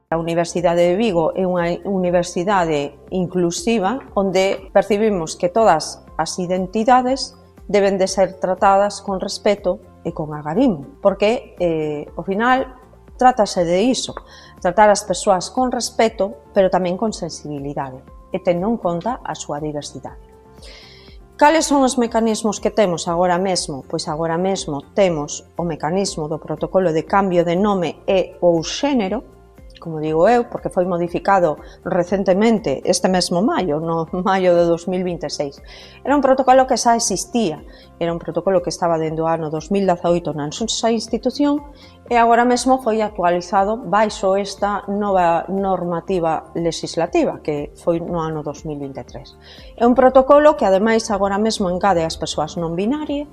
A Universidade de Vigo é unha universidade inclusiva onde percibimos que todas as identidades deben de ser tratadas con respeto e con agarimo, porque, ao final, trátase de iso, tratar as persoas con respeto, pero tamén con sensibilidade, e tendo en conta a súa diversidade. Cales son os mecanismos que temos agora mesmo? Pois agora mesmo temos o mecanismo do protocolo de cambio de nome e ou xénero, como digo eu, porque foi modificado recentemente, este mesmo maio, no maio de 2026. Era un protocolo que xa existía, era un protocolo que estaba dende o ano 2018 na nosa institución e agora mesmo foi actualizado baixo esta nova normativa legislativa que foi no ano 2023. É un protocolo que ademais agora mesmo engade as persoas non binarias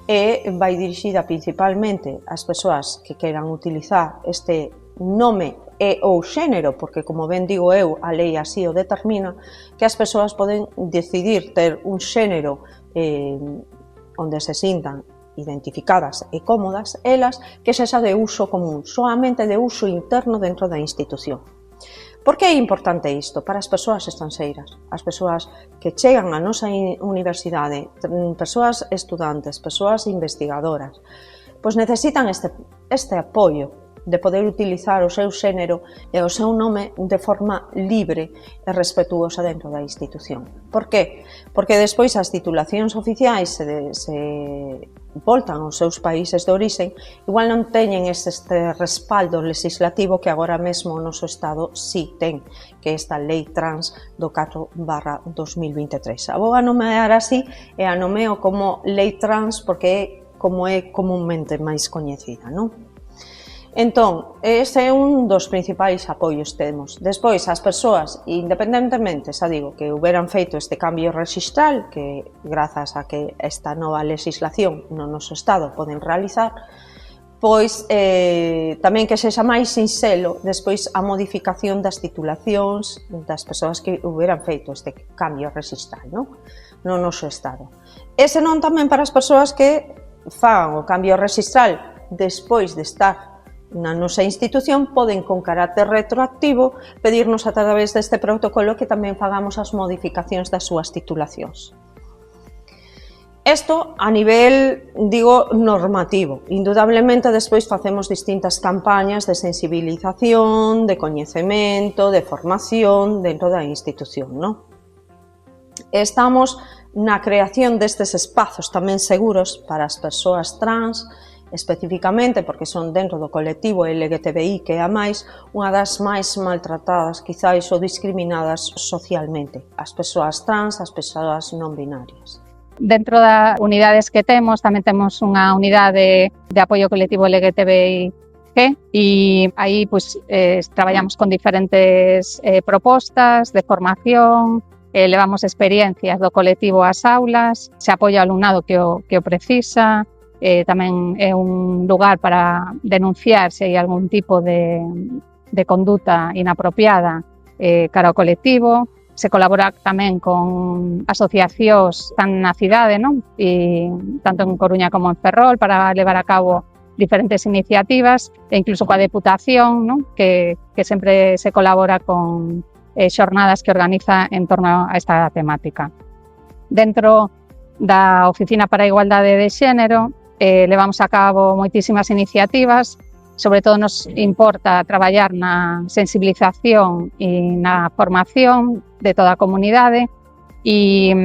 e vai dirixida principalmente ás persoas que queiran utilizar este nome e ou xénero, porque, como ben digo eu, a lei así o determina, que as persoas poden decidir ter un xénero onde se sintan identificadas e cómodas, elas, que sexa de uso común, soamente de uso interno dentro da institución. Por que é importante isto? Para as persoas estranxeiras, as persoas que chegan á nosa universidade, persoas estudantes, persoas investigadoras, pois necesitan este apoio de poder utilizar o seu xénero e o seu nome de forma libre e respetuosa dentro da institución. Por que? Porque despois as titulacións oficiais se voltan aos seus países de orixe, igual non teñen este respaldo legislativo que agora mesmo o noso Estado sí ten, que é esta Lei Trans do 4/2023. A vou a nomear así e a nomeo como Lei Trans porque é como é comunmente máis coñecida, non? Entón, ese é un dos principais apoios que temos. Despois, as persoas, independentemente, xa digo, que houberan feito este cambio rexistral, que grazas a que esta nova legislación no noso Estado poden realizar, pois tamén que sexa máis sinxelo despois a modificación das titulacións das persoas que houberan feito este cambio rexistral, no noso Estado. E senón tamén para as persoas que fagan o cambio rexistral despois de estar na nosa institución, poden con carácter retroactivo pedirnos a través deste protocolo que tamén fagamos as modificacións das súas titulacións. Isto a nivel, digo, normativo. Indudablemente, despois facemos distintas campañas de sensibilización, de coñecemento, de formación dentro da institución, non? Estamos na creación destes espazos tamén seguros para as persoas trans, especificamente porque son dentro do colectivo LGTBI que é a máis unha das máis maltratadas, quizáis, ou discriminadas socialmente, as persoas trans, as persoas non binarias. Dentro das unidades que temos, tamén temos unha unidade de apoio colectivo LGTBI e aí pues, traballamos con diferentes propostas de formación, levamos experiencias do colectivo ás aulas, se apoia ao alumnado que o precisa. Tamén é un lugar para denunciar se hai algún tipo de conduta inapropiada cara ao colectivo. Se colabora tamén con asociacións tan na cidade, non? E tanto en Coruña como en Ferrol para levar a cabo diferentes iniciativas e incluso coa Deputación, non? Que sempre se colabora con xornadas que organiza en torno a esta temática. Dentro da Oficina para a Igualdade de Xénero levamos a cabo moitísimas iniciativas, sobre todo nos importa traballar na sensibilización e na formación de toda a comunidade e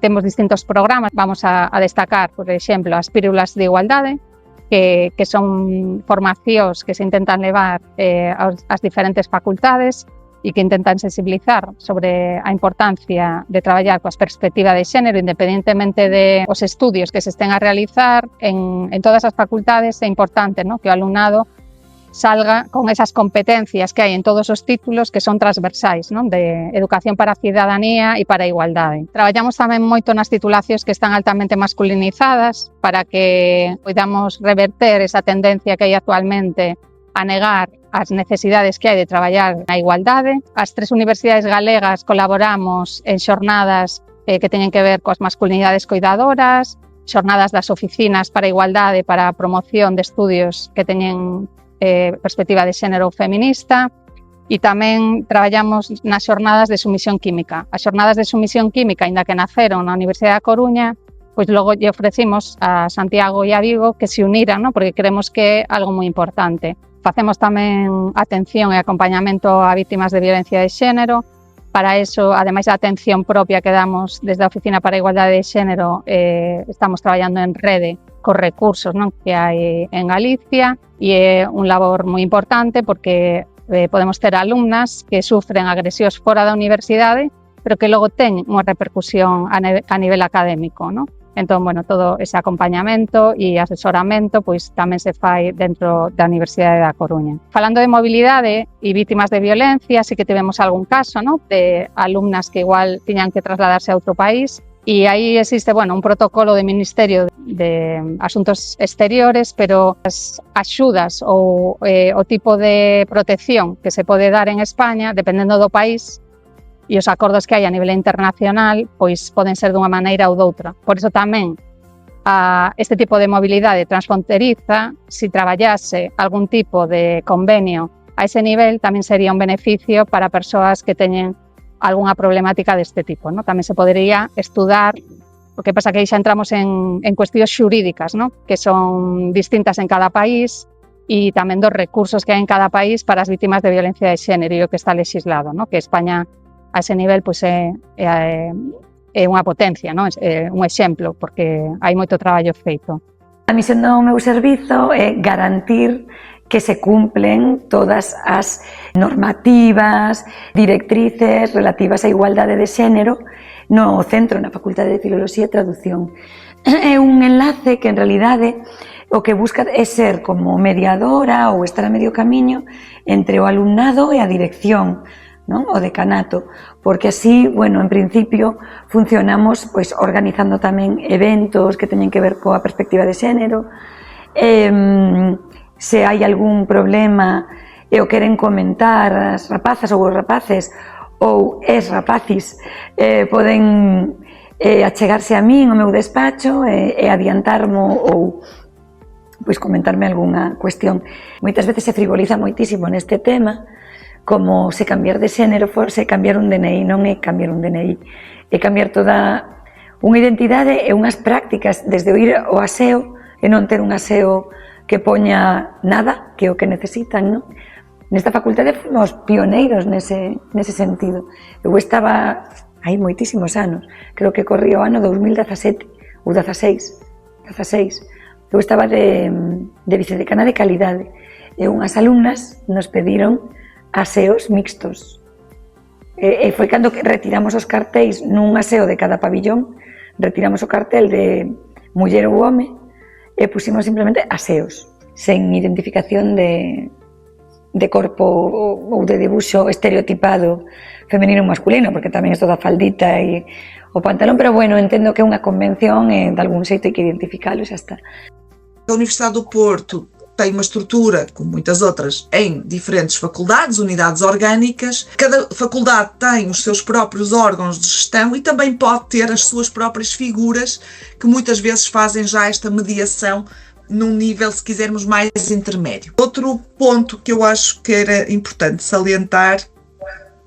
temos distintos programas. Vamos a destacar, por exemplo, as pílulas de igualdade, que son formacións que se intentan levar ás diferentes facultades e que intentan sensibilizar sobre a importancia de traballar coas perspectivas de xénero, independentemente de os estudios que se estén a realizar en todas as facultades. É importante, ¿no?, que o alumnado salga con esas competencias que hai en todos os títulos que son transversais, ¿no?, de educación para a cidadanía e para a igualdade. Traballamos tamén moito nas titulacións que están altamente masculinizadas para que podamos reverter esa tendencia que hai actualmente a negar as necesidades que hai de traballar na igualdade. As 3 universidades galegas colaboramos en xornadas que teñen que ver coas masculinidades cuidadoras, xornadas das oficinas para a igualdade para a promoción de estudios que teñen perspectiva de xénero feminista, e tamén traballamos nas xornadas de sumisión química. As xornadas de sumisión química, aínda que naceron na Universidade da Coruña, pois logo lle ofrecimos a Santiago e a Vigo que se uniran, ¿no? Porque creemos que é algo moi importante. Facemos tamén atención e acompañamento a vítimas de violencia de xénero. Para eso, ademais da atención propia que damos desde a Oficina para a Igualdade de Xénero, estamos traballando en rede cos recursos, non, que hai en Galicia, e é un labor moi importante porque podemos ter alumnas que sufren agresións fora da universidade, pero que logo teñen unha repercusión a nivel académico, non? Entón, bueno, todo ese acompañamento e asesoramento pois tamén se fai dentro da Universidade da Coruña. Falando de mobilidade e vítimas de violencia, sí que tivemos algún caso, ¿no?, de alumnas que igual tiñan que trasladarse a outro país, e aí existe, bueno, un protocolo do Ministerio de Asuntos Exteriores, pero as axudas ou o tipo de protección que se pode dar en España, dependendo do país, e os acordos que hai a nivel internacional, pois poden ser dunha maneira ou doutra. Por iso tamén este tipo de mobilidade transfronteriza, se traballase algún tipo de convenio a ese nivel, tamén sería un beneficio para persoas que teñen algunha problemática deste tipo, ¿no? Tamén se podería estudar, o que pasa que aí xa entramos en cuestións xurídicas, ¿no?, que son distintas en cada país, e tamén dos recursos que hai en cada país para as vítimas de violencia de xénero e o que está legislado, ¿no?, que España a ese nivel pois é unha potencia, ¿no?, é un exemplo, porque hai moito traballo feito. A misión do meu servizo é garantir que se cumplen todas as normativas, directrices relativas á igualdade de xénero no centro, na Facultade de Filoloxía e Traducción. É un enlace que en realidade o que busca é ser como mediadora ou estar a medio camiño entre o alumnado e a dirección, ¿no?, o decanato, porque así, bueno, en principio funcionamos pois organizando tamén eventos que teñen que ver coa perspectiva de xénero. Se hai algún problema e o queren comentar as rapazas ou os rapaces ou es rapacis, poden achegarse a min, ao meu despacho, e adiantarmo ou pois comentarme algunha cuestión. Moitas veces se frivoliza moitísimo neste tema, como se cambiar de xénero forse cambiar un DNI, non é cambiar un DNI, é cambiar toda unha identidade e unhas prácticas, desde o ir ao aseo e non ter un aseo que poña nada, que é o que necesitan, non? Nesta facultade fomos pioneiros nese sentido. Eu estaba hai moitísimos anos, creo que corría o ano 2017 ou 16. Eu estaba de vicedecana de calidade e unhas alumnas nos pediron aseos mixtos. E foi cando retiramos os cartéis nun aseo de cada pabillón, retiramos o cartel de muller ou home e pusimos simplemente aseos, sen identificación de corpo ou de dibuixo estereotipado femenino ou masculino, porque tamén isto da faldita e o pantalón, pero bueno, entendo que é unha convención e de algún xeito hai que identificalo e xa está. A Universidade do Porto tem uma estrutura, como muitas outras, em diferentes faculdades, unidades orgânicas. Cada faculdade tem os seus próprios órgãos de gestão e também pode ter as suas próprias figuras, que muitas vezes fazem já esta mediação num nível, se quisermos, mais intermédio. Outro ponto que eu acho que era importante salientar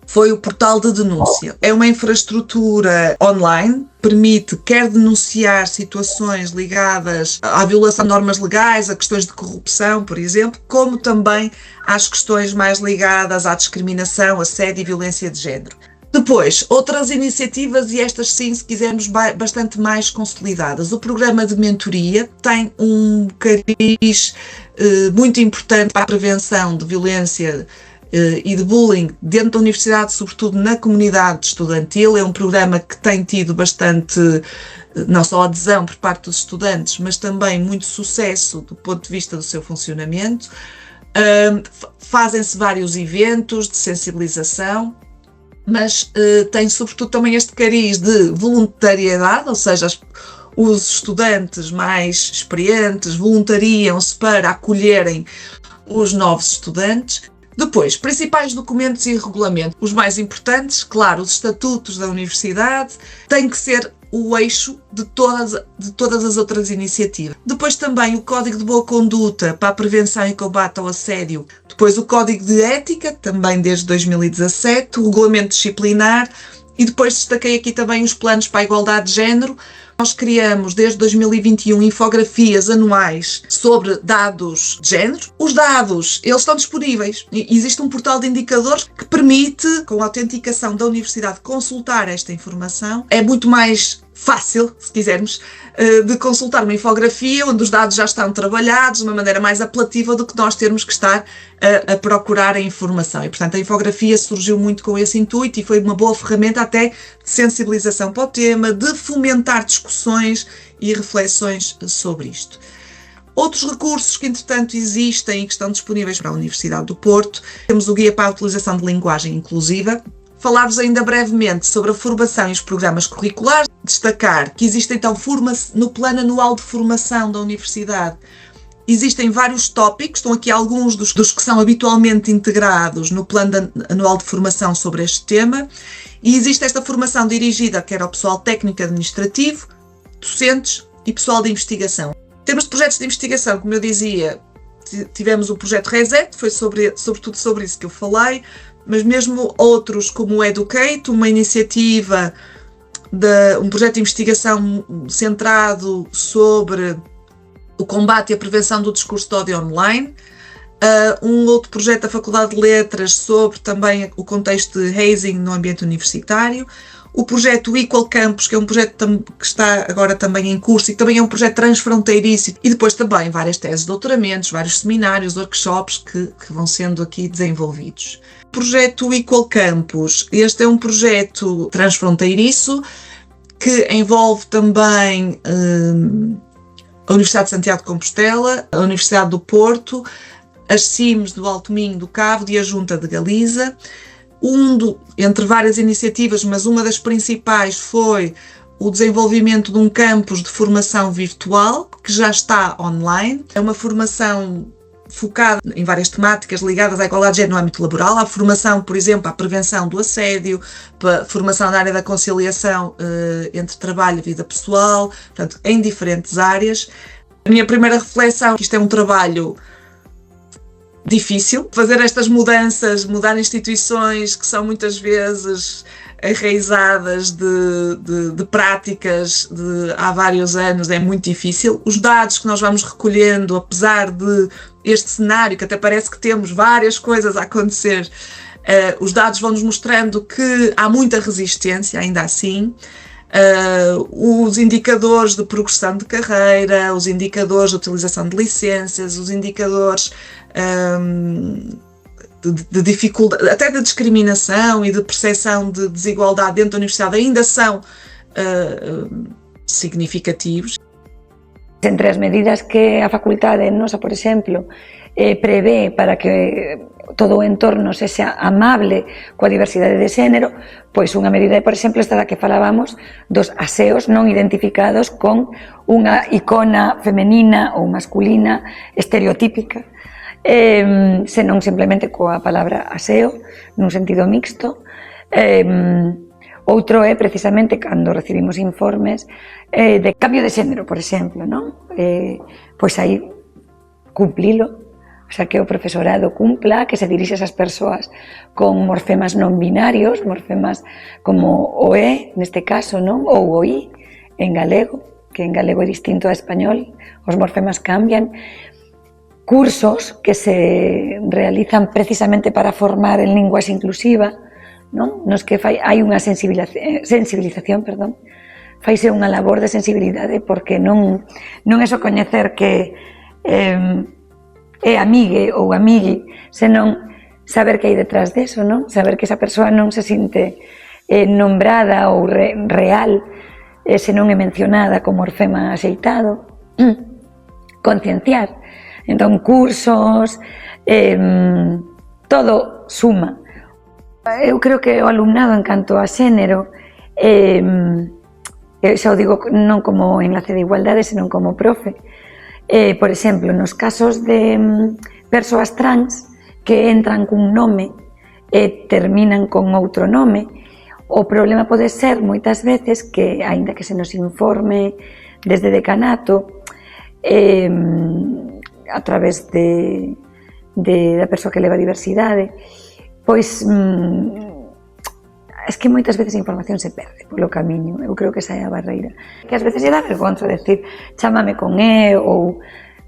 foi o portal de denúncia. É uma infraestrutura online, permite quer denunciar situações ligadas à violação de normas legais, a questões de corrupção, por exemplo, como também às questões mais ligadas à discriminação, assédio e violência de género. Depois, outras iniciativas, e estas sim, se quisermos, bastante mais consolidadas. O programa de mentoria tem um cariz muito importante para a prevenção de violência e de bullying dentro da universidade, sobretudo na comunidade estudantil. É um programa que tem tido bastante, não só adesão por parte dos estudantes, mas também muito sucesso do ponto de vista do seu funcionamento. Fazem-se vários eventos de sensibilização, mas tem sobretudo também este cariz de voluntariedade, ou seja, os estudantes mais experientes voluntariam-se para acolherem os novos estudantes. Depois, principais documentos e regulamentos. Os mais importantes, claro, os estatutos da universidade, tem que ser o eixo de todas as outras iniciativas. Depois também o Código de Boa Conduta para a Prevenção e Combate ao Assédio. Depois o Código de Ética, também desde 2017, o Regulamento Disciplinar, e depois destaquei aqui também os planos para a igualdade de género. Nós criamos desde 2021 infografias anuais sobre dados de género. Os dados, eles estão disponíveis. Existe um portal de indicadores que permite, com a autenticação da universidade, consultar esta informação. É muito mais fácil, se quisermos, de consultar uma infografia onde os dados já estão trabalhados de uma maneira mais apelativa do que nós termos que estar a procurar a informação. E, portanto, a infografia surgiu muito com esse intuito e foi uma boa ferramenta até de sensibilização para o tema, de fomentar discussões e reflexões sobre isto. Outros recursos que, entretanto, existem e que estão disponíveis para a Universidade do Porto, temos o Guia para a Utilização de Linguagem Inclusiva. Falar-vos ainda brevemente sobre a formação e os programas curriculares. Destacar que existe então no Plano Anual de Formação da Universidade. Existem vários tópicos, estão aqui alguns dos que são habitualmente integrados no Plano Anual de Formação sobre este tema. E existe esta formação dirigida quer ao pessoal técnico administrativo, docentes e pessoal de investigação. Em termos de projetos de investigação, como eu dizia, tivemos o projeto Reset, foi sobretudo sobre isso que eu falei, mas mesmo outros como o Educate, uma iniciativa, um projeto de investigação centrado sobre o combate e a prevenção do discurso de ódio online, um outro projeto da Faculdade de Letras sobre também o contexto de hazing no ambiente universitário, o projeto Equal Campus, que é um projeto que está agora também em curso e que também é um projeto transfronteiriço, e depois também várias teses de doutoramentos, vários seminários, workshops que vão sendo aqui desenvolvidos. O projeto Equal Campus, este é um projeto transfronteiriço que envolve também a Universidade de Santiago de Compostela, a Universidade do Porto, as CIMs do Alto Minho, do Cabo e a Junta de Galiza. Entre várias iniciativas, mas uma das principais foi o desenvolvimento de um campus de formação virtual, que já está online. É uma formação focada em várias temáticas ligadas à igualdade de género no âmbito laboral, à formação, por exemplo, à prevenção do assédio, à formação na área da conciliação entre trabalho e vida pessoal, portanto, em diferentes áreas. A minha primeira reflexão é que isto é um trabalho difícil, fazer estas mudanças, mudar instituições que são muitas vezes enraizadas de práticas há vários anos, é muito difícil. Os dados que nós vamos recolhendo, apesar de este cenário, que até parece que temos várias coisas a acontecer, os dados vão-nos mostrando que há muita resistência, ainda assim. Os indicadores de progressão de carreira, os indicadores de utilização de licenças, os indicadores de dificuldade, até de discriminação e de percepção de desigualdade dentro da universidade ainda são significativos. Entre as medidas que a facultade nosa, por exemplo, prevé para que todo o entorno sexa amable coa diversidade de xénero, pois unha medida, por exemplo, esta da que falábamos dos aseos non identificados con unha icona femenina ou masculina estereotípica, senón simplemente coa palabra aseo, nun sentido mixto. Outro é precisamente cando recibimos informes de cambio de xénero, por exemplo, non? Pois aí cumplilo, o sea, que o profesorado cumpla, que se dirixe a esas persoas con morfemas non binarios, morfemas como o E, neste caso, non? Ou o I, en galego, que en galego é distinto a español, os morfemas cambian. Cursos que se realizan precisamente para formar en linguaxe inclusiva, non? Nos que hai unha sensibilización, faise unha labor de sensibilidade, porque non é só coñecer que é amigue ou amigui, senón saber que hai detrás deso, non? Saber que esa persoa non se sinte nombrada ou real, se non é mencionada como morfema axeitado. Concienciar. Entón, cursos, todo suma. Eu creo que o alumnado, en canto a xénero, xa o digo non como enlace de igualdade, senón como profe. Por exemplo, nos casos de persoas trans que entran cun nome e terminan con outro nome, O problema pode ser moitas veces que, aínda que se nos informe desde decanato, a través da persoa que leva a diversidade, pois es que moitas veces a información se perde polo camiño. Eu creo que esa é a barreira. Que ás veces lle dá vergonza decir chámame con ou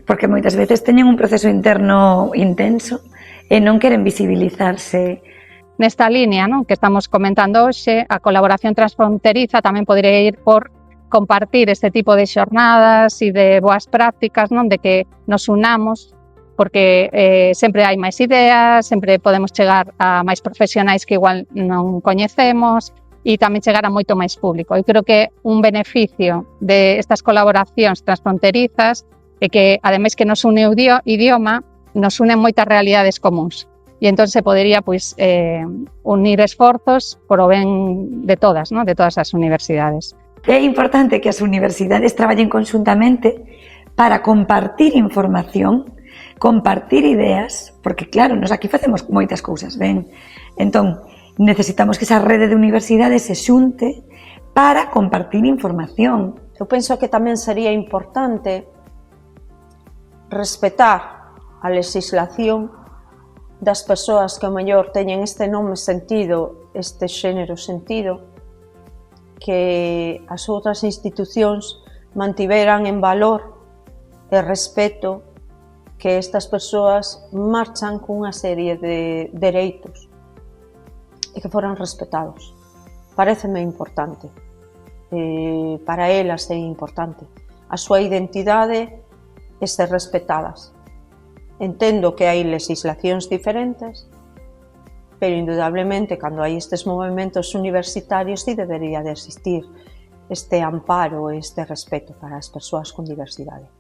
porque moitas veces teñen un proceso interno intenso e non queren visibilizarse. Nesta línea, non, que estamos comentando hoxe, a colaboración transfronteriza tamén podería ir por compartir este tipo de xornadas e de boas prácticas, non, de que nos unamos, porque sempre hai máis ideas, sempre podemos chegar a máis profesionais que igual non coñecemos e tamén chegar a moito máis público. Eu creo que un beneficio de estas colaboracións transfronterizas é que, ademais que nos une o idioma, nos unen moitas realidades comuns. E entón se podería pois, unir esforzos por o ben de todas, ¿no? De todas as universidades. É importante que as universidades traballen conxuntamente para compartir información, compartir ideas, porque claro, nos aquí facemos moitas cousas, ben? Entón, necesitamos que esa rede de universidades se xunte para compartir información. Eu penso que tamén sería importante respetar a legislación das persoas que ao mellor teñen este nome sentido, este xénero sentido, que as outras institucións mantiveran en valor e respeto que estas persoas marchan cunha serie de dereitos e que foran respetados. Paréceme importante. Para elas é importante. A súa identidade é ser respetadas. Entendo que hai legislacións diferentes, pero indudablemente cando hai estes movimentos universitarios sí debería de existir este amparo e este respeto para as persoas con diversidade.